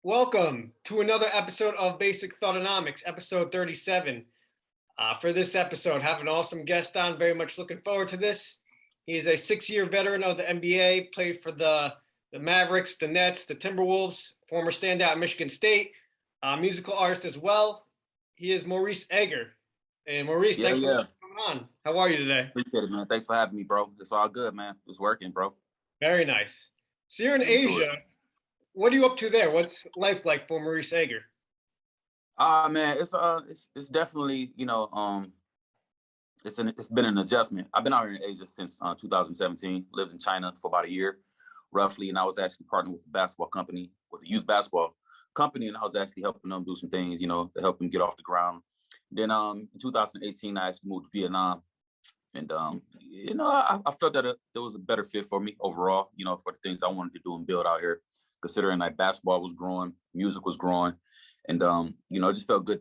Welcome to another episode of Basic Thoughtonomics, episode 37. For this episode, have an awesome guest on. Very much looking forward to this. He is a 6-year veteran of the NBA, played for the Mavericks, the Nets, the Timberwolves, former standout at Michigan State, musical artist as well. He is Maurice Ager. And Maurice, Yeah, thanks so much yeah. for coming on. How are you today? Appreciate it, man. Thanks for having me, bro. It's all good, man. It's working, bro. Very nice. So you're in Getting to it. Asia. What are you up to there? What's life like for Maurice Ager? Man, it's definitely, it's been an adjustment. I've been out here in Asia since 2017. Lived in China for about a year, roughly, and I was actually partnered with a basketball company, with a youth basketball company, and I was actually helping them do some things, to help them get off the ground. Then in 2018, I actually moved to Vietnam, and I felt that it was a better fit for me overall, for the things I wanted to do and build out here, considering like basketball was growing, music was growing, and it just felt good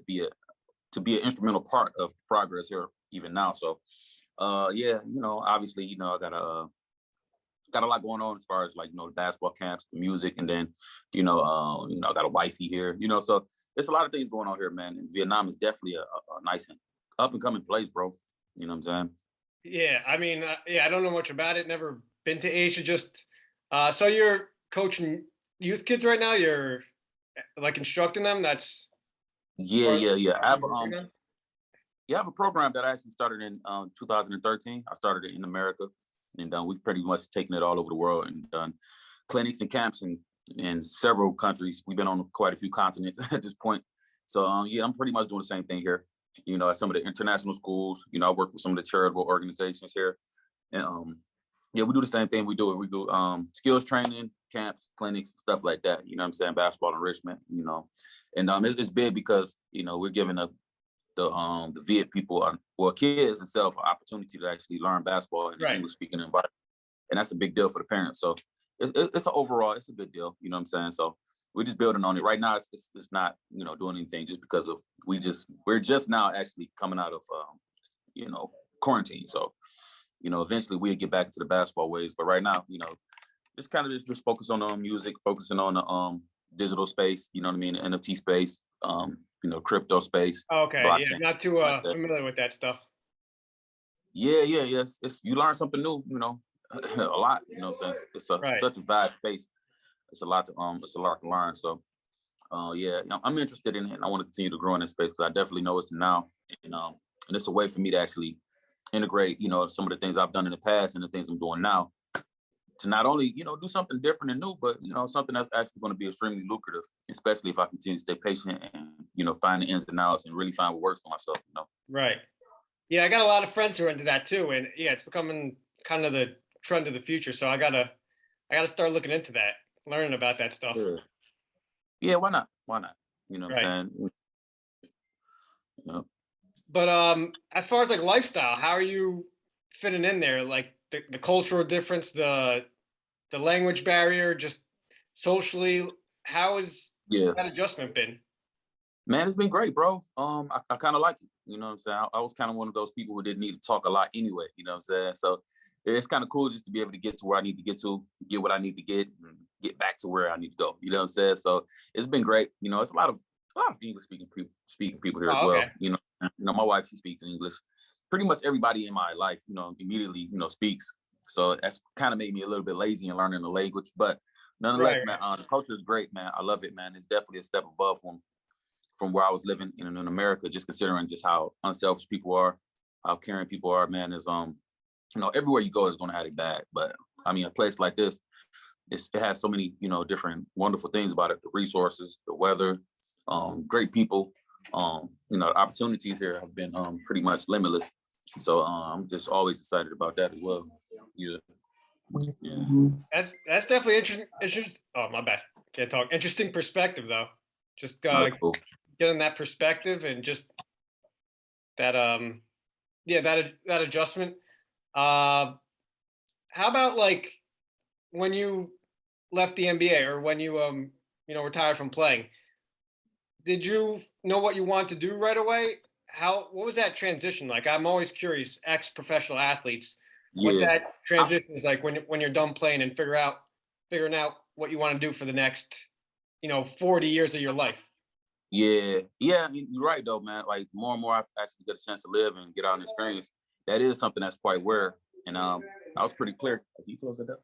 to be an instrumental part of progress here even now. So yeah, obviously, I got a lot going on as far as like, the basketball camps, the music, and then, I got a wifey here, so there's a lot of things going on here, man. And Vietnam is definitely a nice and up and coming place, bro. You know what I'm saying? Yeah, I mean, I don't know much about it. Never been to Asia. Just so you're coaching youth kids right now. You're like instructing them. That's Yeah, part of yeah, yeah. what you're working on? I have a program that I actually started in 2013. I started it in America, and we've pretty much taken it all over the world and done clinics and camps in several countries. We've been on quite a few continents at this point. So yeah, I'm pretty much doing the same thing here. At some of the international schools. I work with some of the charitable organizations here, and yeah, we do the same thing. We do skills training, camps, clinics, stuff like that. You know what I'm saying? Basketball enrichment. And it's big because we're giving the Viet people, kids itself, an opportunity to actually learn basketball in an Right. English speaking environment, and that's a big deal for the parents. So it's an overall, it's a good deal. You know what I'm saying? So we're just building on it right now. It's not doing anything just because of we're just now actually coming out of quarantine. So eventually we'll get back to the basketball ways. But right now, just kind of just focus on music, focusing on the digital space. You know what I mean? The NFT space, crypto space, Okay. Yeah, blockchain. not too Like that. familiar with that stuff. Yeah, yeah, yes. It's you learn something new. A lot. It's Right. such a vast space. It's a lot to learn. So yeah, I'm interested in it, and I want to continue to grow in this space because I definitely know it's now, and it's a way for me to actually integrate, some of the things I've done in the past and the things I'm doing now to not only, do something different and new, but something that's actually going to be extremely lucrative, especially if I continue to stay patient and find the ins and outs and really find what works for myself. Right. Yeah, I got a lot of friends who are into that too, and yeah, it's becoming kind of the trend of the future. So I gotta start looking into that, learning about that stuff. Yeah, yeah. Why not? Why not? You know what Right. I'm saying? You know, But as far as like lifestyle, how are you fitting in there? Like the cultural difference, the language barrier, just socially, how has yeah. that adjustment been? Man, it's been great, bro. I kind of like it. You know what I'm saying? I was kind of one of those people who didn't need to talk a lot anyway. You know what I'm saying? So it's kind of cool just to be able to get to where I need to get what I need to get, and get back to where I need to go. You know what I'm saying? So it's been great. It's a lot of English speaking people here as Oh, well. okay. My wife, she speaks English. Pretty much everybody in my life, immediately, speaks. So that's kind of made me a little bit lazy in learning the language, but nonetheless, Right, man, right. the culture is great, man. I love it, man. It's definitely a step above from where I was living in America, just considering just how unselfish people are, how caring people are, man, is everywhere you go is gonna have it bad. But I mean a place like this, it has so many, different wonderful things about it, the resources, the weather, great people, the opportunities here have been pretty much limitless. So I'm just always excited about that as well. Yeah. Yeah. That's definitely interesting. Oh, my bad. Can't talk. Interesting perspective though. Just No, that's cool. getting that perspective and just that yeah, that adjustment. Uh how about like when you left the NBA or when you retired from playing? Did you know what you want to do right away? What was that transition like? I'm always curious, ex-professional athletes, what Yeah. that transition is like when you're done playing and figuring out what you want to do for the next 40 years of your life. Yeah, I mean, you're right though, man. Like more and more, I actually get a chance to live and get out and experience. That is something that's quite rare, and I was pretty clear. Can you close it up?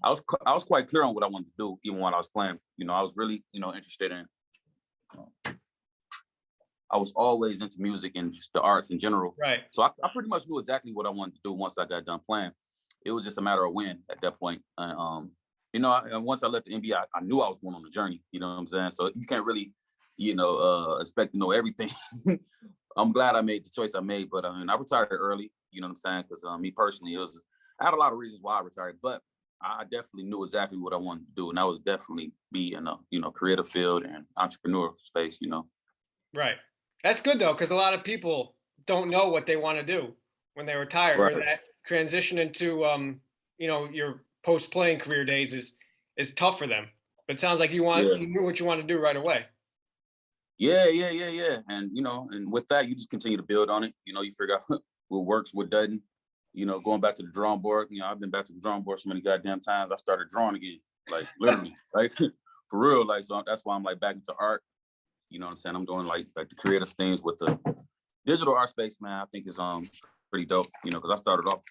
I was quite clear on what I wanted to do, even when I was playing. I was really, interested in. I was always into music and just the arts in general. Right. So I pretty much knew exactly what I wanted to do once I got done playing. It was just a matter of when at that point. And once I left the NBA, I knew I was going on the journey. You know what I'm saying? So you can't really, expect to know everything. I'm glad I made the choice I made, but I retired early. You know what I'm saying? Because me personally, I had a lot of reasons why I retired, but I definitely knew exactly what I wanted to do, and that was definitely be in a creative field and entrepreneurial space. Right. That's good though, because a lot of people don't know what they want to do when they retire, Right. or that transition into your post-playing career days is tough for them. But it sounds like you knew what you want to do right away. Yeah. And and with that, you just continue to build on it. You figure out what works, what doesn't. Going back to the drawing board. I've been back to the drawing board so many goddamn times. I started drawing again, like literally, like for real. Like so, that's why I'm like back into art. You know what I'm saying? I'm doing like the creative things with the digital art space, man. I think is pretty dope. Because I started off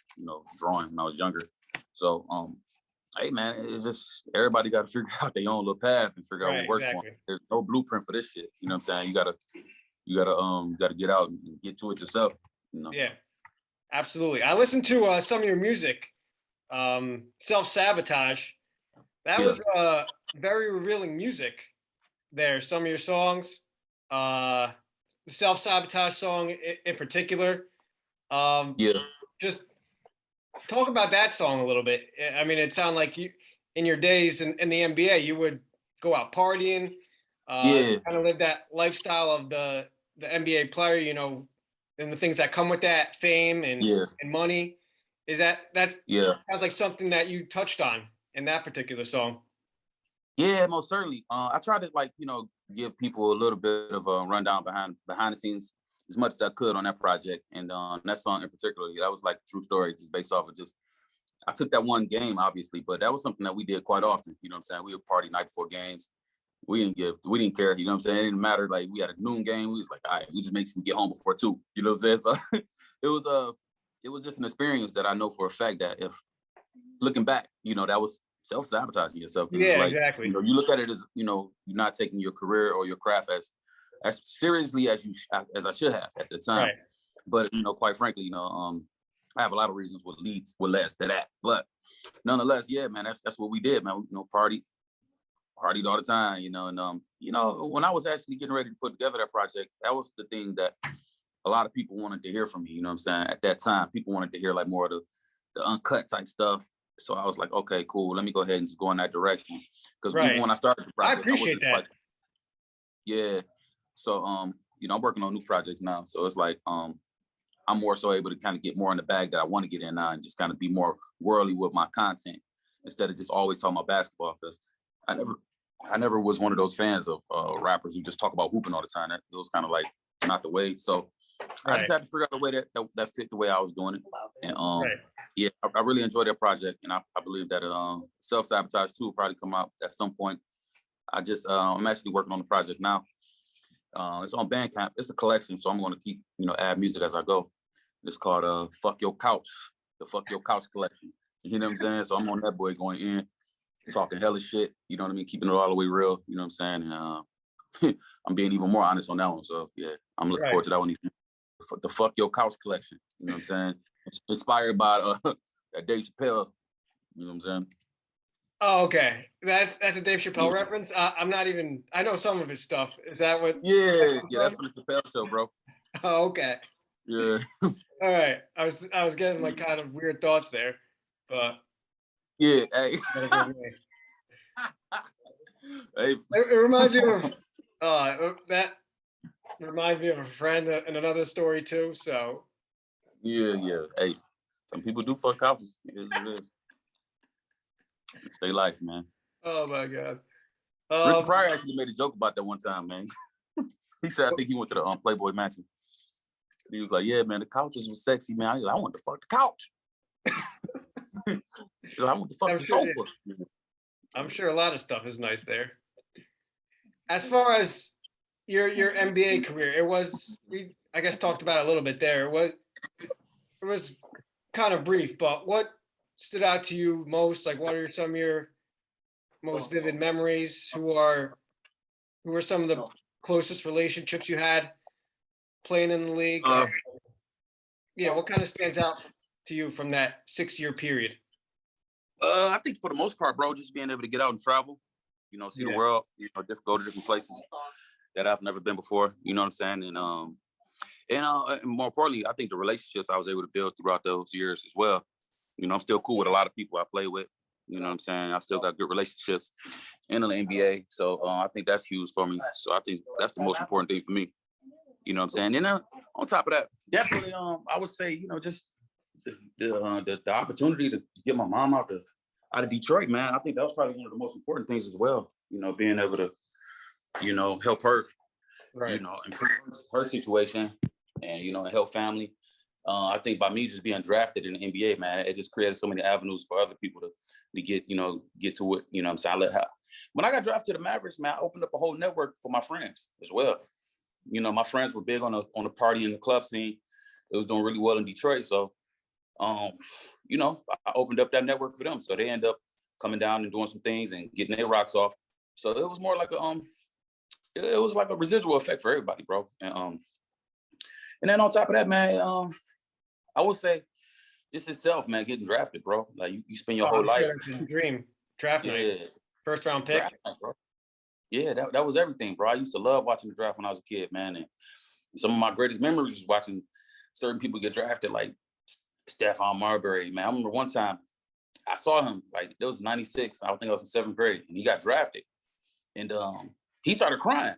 drawing when I was younger. So hey man, it's just everybody got to figure out their own little path and figure out what works for them. There's no blueprint for this shit. You know what I'm saying? You gotta get out and get to it yourself. Yeah, absolutely. I listened to some of your music, Self-Sabotage. That was very revealing music there. Some of your songs, the Self-Sabotage song in particular. Just talk about that song a little bit. I mean, it sounded like you, in your days in the NBA, you would go out partying, kind of live that lifestyle of the NBA player, and the things that come with that, fame and money. That's sounds like something that you touched on in that particular song? Yeah, most certainly. I tried to give people a little bit of a rundown behind the scenes as much as I could on that project, and that song in particular, that was like a true story, just based off of I took that one game, obviously, but that was something that we did quite often. You know what I'm saying? We would party night before games. We didn't care. You know what I'm saying? It didn't matter. Like we had a noon game. We was like, all right, we just make sure we get home before 2. You know what I'm saying? So it was just an experience that I know for a fact that if looking back, that was self-sabotaging yourself. Yeah, exactly. You look at it as, you're not taking your career or your craft as seriously as I should have at the time. Right. But, quite frankly, I have a lot of reasons what led to that. But nonetheless, yeah, man, that's what we did, man. Partied all the time, and when I was actually getting ready to put together that project, that was the thing that a lot of people wanted to hear from me. You know what I'm saying? At that time, people wanted to hear like more of the uncut type stuff. So I was like, okay, cool. Let me go ahead and just go in that direction. Because even when I started the project, I appreciate that. Yeah. So I'm working on new projects now. So it's like I'm more so able to kind of get more in the bag that I want to get in now and just kind of be more worldly with my content instead of just always talking about basketball. Because I never was one of those fans of rappers who just talk about hooping all the time. It was kind of like not the way. So I just had to figure out a way that fit the way I was doing it. And yeah, I really enjoyed that project, and I believe that Self-Sabotage 2 will probably come out at some point. I'm actually working on the project now. It's on Bandcamp. It's a collection, so I'm going to keep add music as I go. It's called Fuck Your Couch, the Fuck Your Couch collection. You know what I'm saying? So I'm on that boy going in, talking hella shit. You know what I mean? Keeping it all the way real. You know what I'm saying? And I'm being even more honest on that one. So yeah, I'm looking forward to that one. The Fuck Your Couch collection. You know what I'm saying? It's inspired by that Dave Chappelle. You know what I'm saying? Oh, okay. That's a Dave Chappelle reference. I'm not even. I know some of his stuff. Is that what? Yeah, that's from the Chappelle show, bro. Oh, okay. Yeah. All right. I was getting like kind of weird thoughts there, but yeah. Hey. Hey. It reminds you of that reminds me of a friend in another story too. So. Yeah. Hey, some people do fuck couches. It is. It's their life, man. Oh my God. Richard Pryor actually made a joke about that one time, man. He said, I think he went to the Playboy Mansion. He was like, yeah, man, the couches was sexy, man. I want to fuck the couch. I want to fuck the sofa. I'm sure a lot of stuff is nice there. as far as your NBA career, it was, we I guess talked about it a little bit there. It was kind of brief, but what stood out to you most? Like, what are some of your most vivid memories? Who were some of the closest relationships you had playing in the league? Uh, Yeah, what kind of stands out to you from that 6-year period? I think for the most part, bro, just being able to get out and travel, see the Yeah, world, go to different places that I've never been before. You know what I'm saying? And more importantly, I think the relationships I was able to build throughout those years as well. I'm still cool with a lot of people I play with. You know what I'm saying? I still got good relationships in the NBA. So I think that's huge for me. So I think that's the most important thing for me. You know what I'm saying? And on top of that, definitely, I would say, just the opportunity to get my mom out of Detroit, man. I think that was probably one of the most important things as well. Being able to, help her, right. improve her situation and, and help family. I think by me just being drafted in the NBA, man, it just created so many avenues for other people to get, get to it. You know what I'm saying? When I got drafted to the Mavericks, man, I opened up a whole network for my friends as well. My friends were big on the party and the club scene. It was doing really well in Detroit. So, I opened up that network for them. So they end up coming down and doing some things and getting their rocks off. So it was more like it was like a residual effect for everybody, bro. And then on top of that, man, I would say this itself, man, getting drafted, bro. Like you spend your Oh, whole I'm sure life. that's a dream. Draft night, Yeah, first round pick. draft, bro. Yeah, that was everything, bro. I used to love watching the draft when I was a kid, man. And some of my greatest memories was watching certain people get drafted, like Stephon Marbury, man. I remember one time I saw him, like it was 96. I think I was in 7th grade, and he got drafted. And he started crying.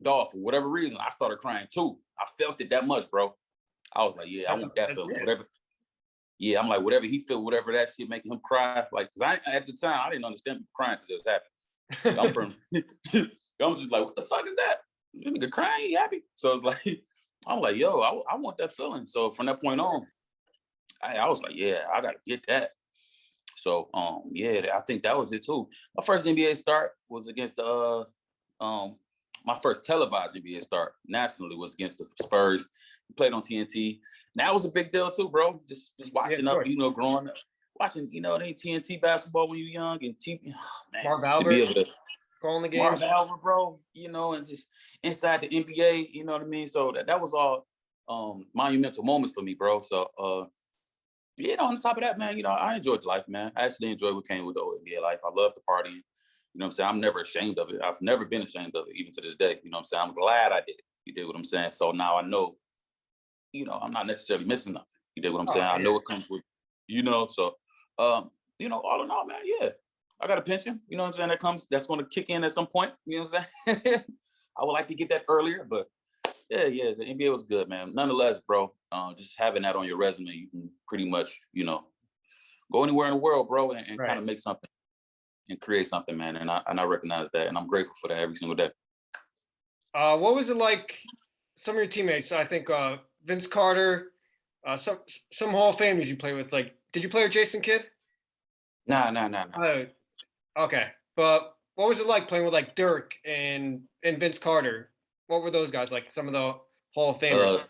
Dog, for whatever reason, I started crying too. I felt it that much, bro. I was like, yeah, I want that feeling. Whatever. Yeah, I'm like, whatever he feel, whatever that shit making him cry. Like, cause at the time I didn't understand people crying because it was happy. Like, I'm from I'm just like, what the fuck is that? This nigga crying, he happy. So it's like, I'm like, yo, I want that feeling. So from that point on, I was like, yeah, I gotta get that. So yeah, I think that was it too. My first NBA start was against the my first televised NBA start nationally was against the Spurs. We played on TNT. And that was a big deal too, bro. Just watching up, growing up, watching, they TNT basketball when you're young and man, Marv to be Albert able to calling the game. Marv Albert, bro, and just inside the NBA, you know what I mean? So that was all monumental moments for me, bro. So on top of that, man, I enjoyed life, man. I actually enjoyed what came with the NBA life. I love the party. You know what I'm saying? I'm never ashamed of it. I've never been ashamed of it, even to this day. You know what I'm saying? I'm glad I did it. You did what I'm saying? So now I know, I'm not necessarily missing nothing. You did what I'm saying? Yeah. I know it comes with, so, all in all, man, yeah. I got a pension, you know what I'm saying? That's going to kick in at some point. You know what I'm saying? I would like to get that earlier, but yeah, the NBA was good, man. Nonetheless, bro, just having that on your resume, you can pretty much, go anywhere in the world, bro, and kind of make something and create something, man. And I recognize that, and I'm grateful for that every single day. What was it like? Some of your teammates, I think Vince Carter, some Hall of Famers you play with. Like, did you play with Jason Kidd? Nah. Okay, but what was it like playing with like Dirk and Vince Carter? What were those guys like? Some of the Hall of Famers.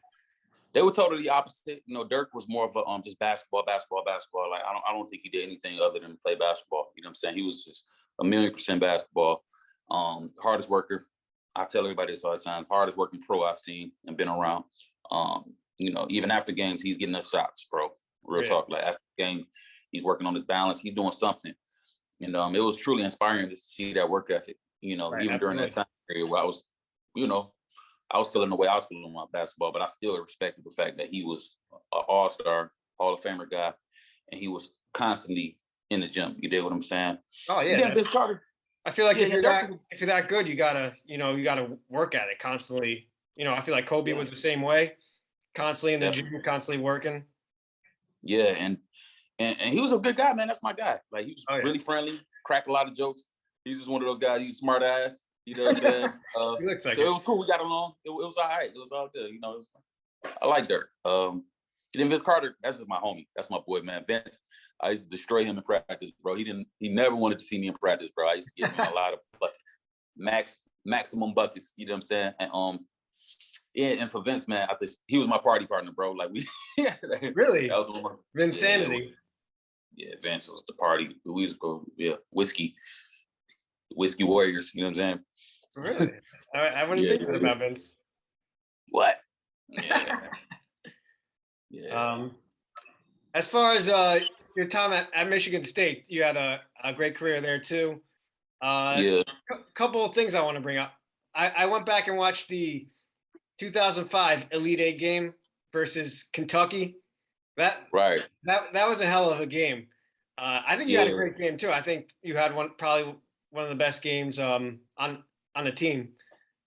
They were totally opposite. Dirk was more of a just basketball. Like I don't think he did anything other than play basketball. You know what I'm saying? He was just 1,000,000% basketball. Hardest worker. I tell everybody this all the time. Hardest working pro I've seen and been around. Even after games, he's getting us shots, bro. Real talk. Like after the game, he's working on his balance. He's doing something. And it was truly inspiring to see that work ethic. Even during that time period where I was, I was feeling the way I was feeling about basketball, but I still respected the fact that he was an all-star, Hall of Famer guy, and he was constantly in the gym. You did what I'm saying? Oh yeah. And then Vince Carter. I feel like if you're that good, you gotta work at it constantly. I feel like Kobe was the same way, constantly in the gym, constantly working. Yeah, and he was a good guy, man. That's my guy. Like he was really friendly, cracked a lot of jokes. He's just one of those guys. He's a smart ass. You know what I'm saying? He looks like so it was cool. We got along. It was all right. It was all good. I like Dirk. Then Vince Carter, that's just my homie. That's my boy, man. Vince, I used to destroy him in practice, bro. He never wanted to see me in practice, bro. I used to give him a lot of buckets. maximum buckets. You know what I'm saying? And yeah, and for Vince, man, I think he was my party partner, bro. Like we, Really? that was one of my, Vinsanity. yeah, Vince was the party. We used to go, whiskey warriors. You know what I'm saying? Really? I wouldn't think that about Vince. What? Yeah. Yeah. As far as your time at Michigan State, you had a great career there too. Couple of things I want to bring up. I went back and watched the 2005 Elite Eight game versus Kentucky. That was a hell of a game. I think you had a great game too. I think you had probably one of the best games on the team.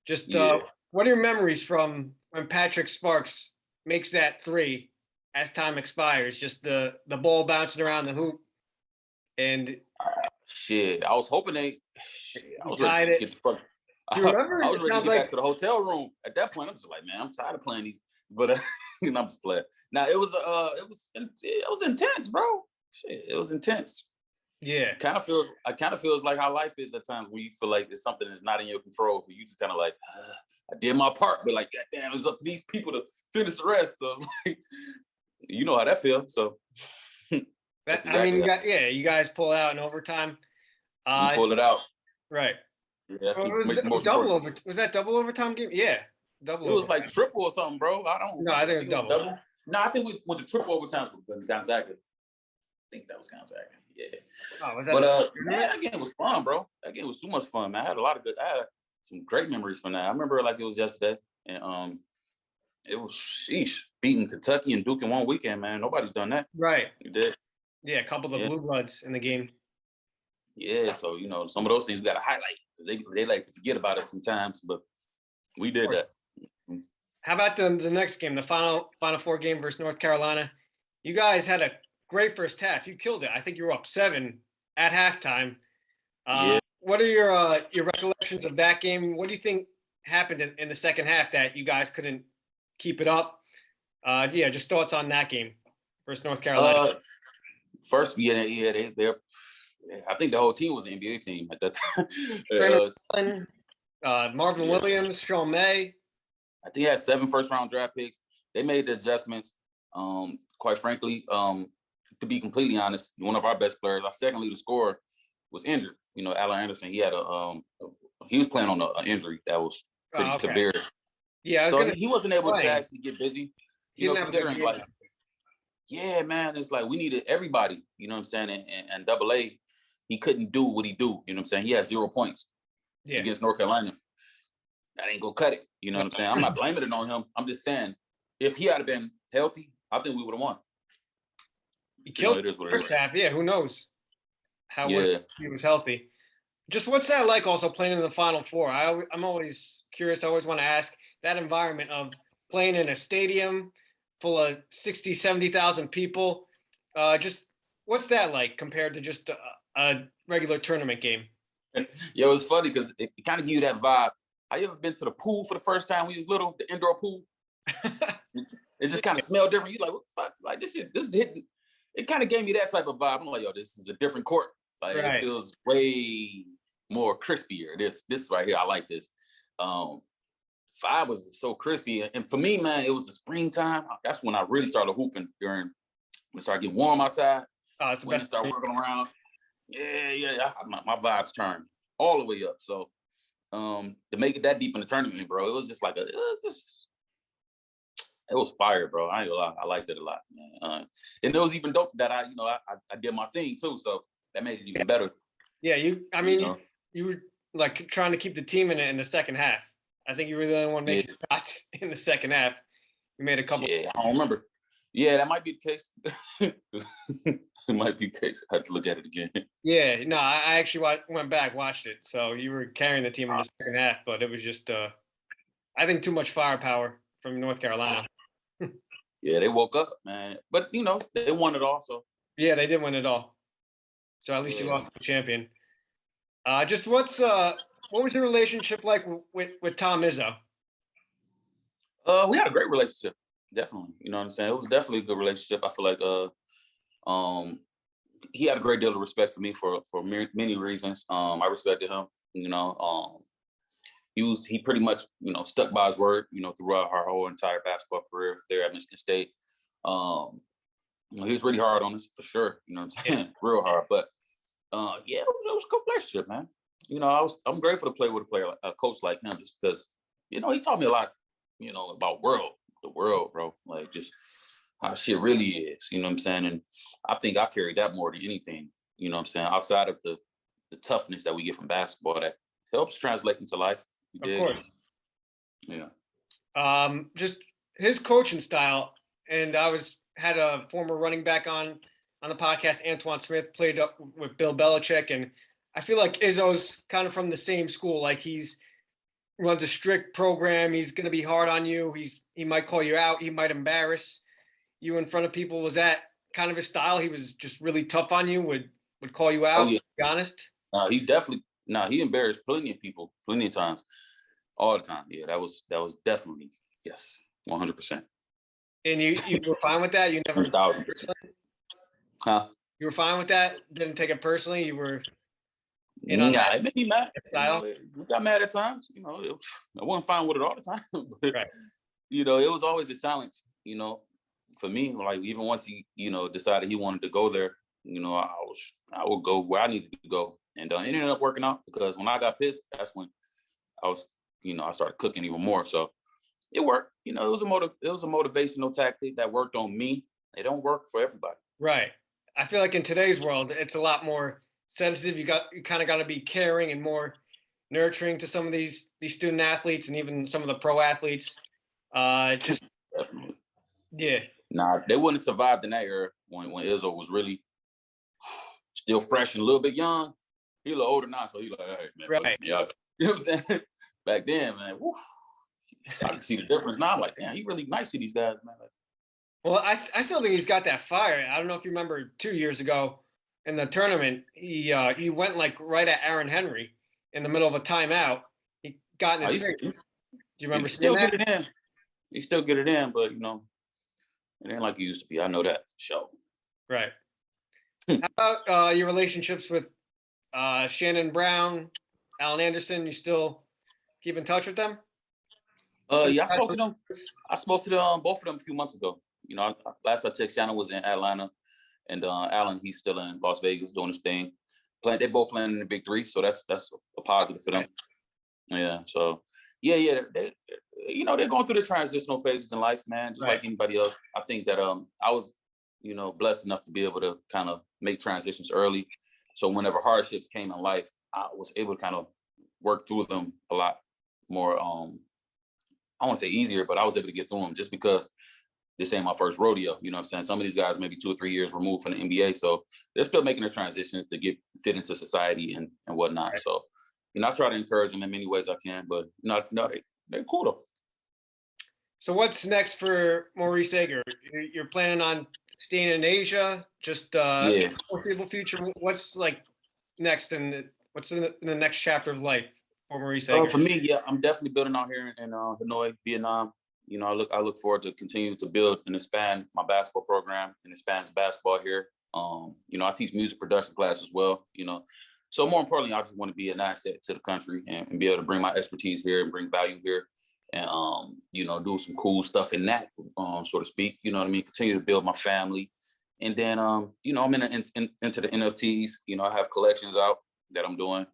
Just what are your memories from when Patrick Sparks makes that three as time expires? Just the ball bouncing around the hoop, and shit. I was hoping I was tied ready to it. get the fuck. Do you remember? I was ready to get back to the hotel room. At that point, I was like, man, I'm tired of playing these. But I'm just playing. Now it was intense, bro. Shit, it was intense. Yeah. I kind of feels like how life is at times when you feel like it's something that's not in your control, but you just kind of like, I did my part, but like, goddamn, it's up to these people to finish the rest. So like, you know how that feels. So you guys pull out in overtime. We pulled it out. Right. Yeah, was that double overtime game? Yeah. Double. It was like triple or something, bro. No, I think it was double. No, I think we went to triple overtimes with Gonzaga. I think that was Gonzaga. Yeah. Oh, that game was fun, bro. That game was too much fun, man. I had some great memories from that. I remember like it was yesterday, and it was beating Kentucky and Duke in one weekend, man. Nobody's done that. Right. You did. Yeah, a couple of the blue bloods in the game. Yeah, so some of those things we got to highlight because they like to forget about it sometimes, but we did that. How about the next game, the Final Four game versus North Carolina? You guys had a great first half. You killed it. I think you were up 7 at halftime. What are your recollections of that game? What do you think happened in the second half that you guys couldn't keep it up? Just thoughts on that game versus North Carolina. First, I think the whole team was an NBA team at that time. Marvin Williams, Sean May. I think he had 7 first-round draft picks. They made the adjustments. Quite frankly, to be completely honest, one of our best players, our second leading scorer, was injured. Allen Anderson. He had he was playing on an injury that was pretty severe. Yeah, he wasn't able to actually get busy. Considering like, yeah, man, it's like we needed everybody. You know what I'm saying? And AA, he couldn't do what he do. You know what I'm saying? He had 0 points against North Carolina. That ain't gonna cut it. You know what I'm saying? I'm not blaming it on him. I'm just saying, if he had been healthy, I think we would have won. He killed it first half. Yeah, who knows how he was healthy. Just what's that like also playing in the Final Four? I'm always curious. I always want to ask that environment of playing in a stadium full of 60, 70,000 people. Just what's that like compared to just a regular tournament game? It was funny because it kind of gives you that vibe. Have you ever been to the pool for the first time when you was little, the indoor pool? It just kind of smelled different. You're like, what the fuck? Like this is hitting. It kind of gave me that type of vibe. I'm like, yo, this is a different court. Like It feels way more crispier. This right here, I like this. 5 was so crispy. And for me, man, it was the springtime. That's when I really started hooping when it started getting warm outside. Oh, it's when it started working around. My vibes turned all the way up. So to make it that deep in the tournament, bro, it was just like it was fire, bro. I ain't gonna lie. I liked it a lot, man. And it was even dope that I did my thing too. So that made it even better. Yeah, you were like trying to keep the team in it in the second half. I think you were the only one making shots in the second half. You made a couple. Yeah, I don't remember. Yeah, that might be the case. It might be the case. I have to look at it again. Yeah, no, I actually went back, watched it. So you were carrying the team in the second half, but it was just, I think, too much firepower from North Carolina. Yeah, they woke up, man. But, they won it all, so. Yeah, they did win it all. So at least you lost to the champion. Just what was your relationship like with Tom Izzo? We had a great relationship, definitely. You know what I'm saying? It was definitely a good relationship. I feel like he had a great deal of respect for me for many reasons. I respected him. he pretty much, stuck by his word, throughout our whole entire basketball career there at Michigan State. He was really hard on us for sure. You know what I'm saying? Real hard. But yeah, it was a good relationship, man. I'm grateful to play with a coach like him, just because, he taught me a lot, about the world, bro. Like, just how shit really is. You know what I'm saying? And I think I carried that more than anything. You know what I'm saying? Outside of the toughness that we get from basketball, that helps translate into life. Of course. Yeah. Just his coaching style, and had a former running back on the podcast, Antoine Smith, played up with Bill Belichick, and I feel like Izzo's kind of from the same school. Like, he's runs a strict program. He's going to be hard on you. He might call you out. He might embarrass you in front of people. Was that kind of his style? He was just really tough on you. Would call you out. Oh, yeah. To be honest. He embarrassed plenty of people, plenty of times, all the time. Yeah, that was definitely, yes, 100%. And you were fine with that? You never 1,000%. Huh? You were fine with that? Didn't take it personally? You were It made me mad. Style? We got mad at times. I wasn't fine with it all the time. But, right. It was always a challenge, for me. Like, even once he, decided he wanted to go there, I would go where I needed to go. And it ended up working out, because when I got pissed, that's when I started cooking even more. So it worked. It was a motivational tactic that worked on me. It don't work for everybody. Right. I feel like in today's world, it's a lot more sensitive. You kind of got to be caring and more nurturing to some of these student athletes, and even some of the pro athletes. Just definitely. Yeah. Nah, they wouldn't have survived in that era when Izzo was really still fresh and a little bit young. He a little older now, so he like, hey, man, right. Yeah, you know what I'm saying? Back then, man, whew, I can see the difference now. I'm like, damn, he really nice to these guys, man. Like, well, I still think he's got that fire. I don't know if you remember 2 years ago in the tournament, he went like right at Aaron Henry in the middle of a timeout. He got in his face. Do you remember seeing that? He still get it in, but it ain't like it used to be. I know that for sure. Right. How about your relationships with Shannon Brown, Alan Anderson? You still keep in touch with them? Yeah, I spoke to them, both of them a few months ago. Last I checked, Shannon was in Atlanta, and Alan, he's still in Las Vegas doing his thing. They both playing in the Big Three, so that's a positive for them. Yeah. So yeah, they're going through the transitional phases in life, man, just like anybody else. I think that I was, blessed enough to be able to kind of make transitions early. So whenever hardships came in life, I was able to kind of work through them a lot more. I won't say easier, but I was able to get through them just because this ain't my first rodeo. You know what I'm saying? Some of these guys maybe 2 or 3 years removed from the NBA, so they're still making a transition to fit into society and whatnot. Right. So, I try to encourage them in many ways I can, but they're cool though. So what's next for Maurice Ager? You're planning on staying in Asia, just foreseeable future? What's like next, and what's in the next chapter of life for Maurice Ager? For me, yeah, I'm definitely building out here in Hanoi, Vietnam. I look forward to continuing to build and expand my basketball program and expand basketball here. I teach music production class as well. So more importantly, I just want to be an asset to the country and be able to bring my expertise here and bring value here, and do some cool stuff in that, so to speak. You know what I mean? Continue to build my family, and then I'm into the NFTs. I have collections out that I'm doing.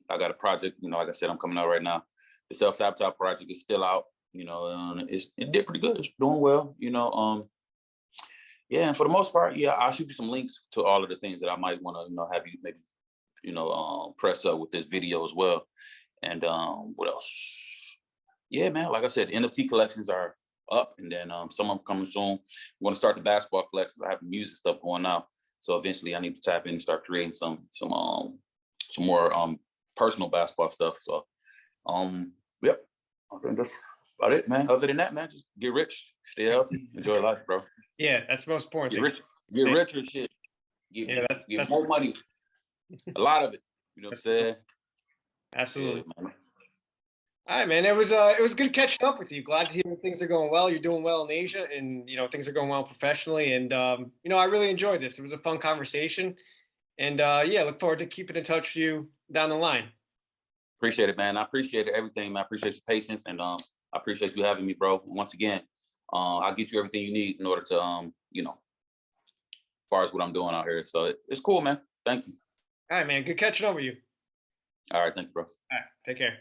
I got a project. Like I said, I'm coming out right now. The Self-Sabotage project is still out. It did pretty good. It's doing well. And for the most part, yeah, I'll shoot you some links to all of the things that I might want to, have you maybe, press up with this video as well. And what else? Yeah, man, like I said, NFT collections are up, and then some of them coming soon. I'm going to start the basketball collection. I have music stuff going now, so eventually I need to tap in and start creating some more personal basketball stuff. So, yep, I think that's about it, man. Other than that, man, just get rich, stay healthy, enjoy life, bro. Yeah, that's the most important thing. Get richer, shit. Get more money. A lot of it. You know what I'm saying? Absolutely. Yeah, man. All right, man. It was good catching up with you. Glad to hear things are going well. You're doing well in Asia, and things are going well professionally. And I really enjoyed this. It was a fun conversation. And look forward to keeping in touch with you down the line. Appreciate it, man. I appreciate everything, man. I appreciate your patience, and I appreciate you having me, bro. Once again, I'll get you everything you need in order to, you know, as far as what I'm doing out here. So it's cool, man. Thank you. All right, man. Good catching up with you. All right, thank you, bro. All right, take care.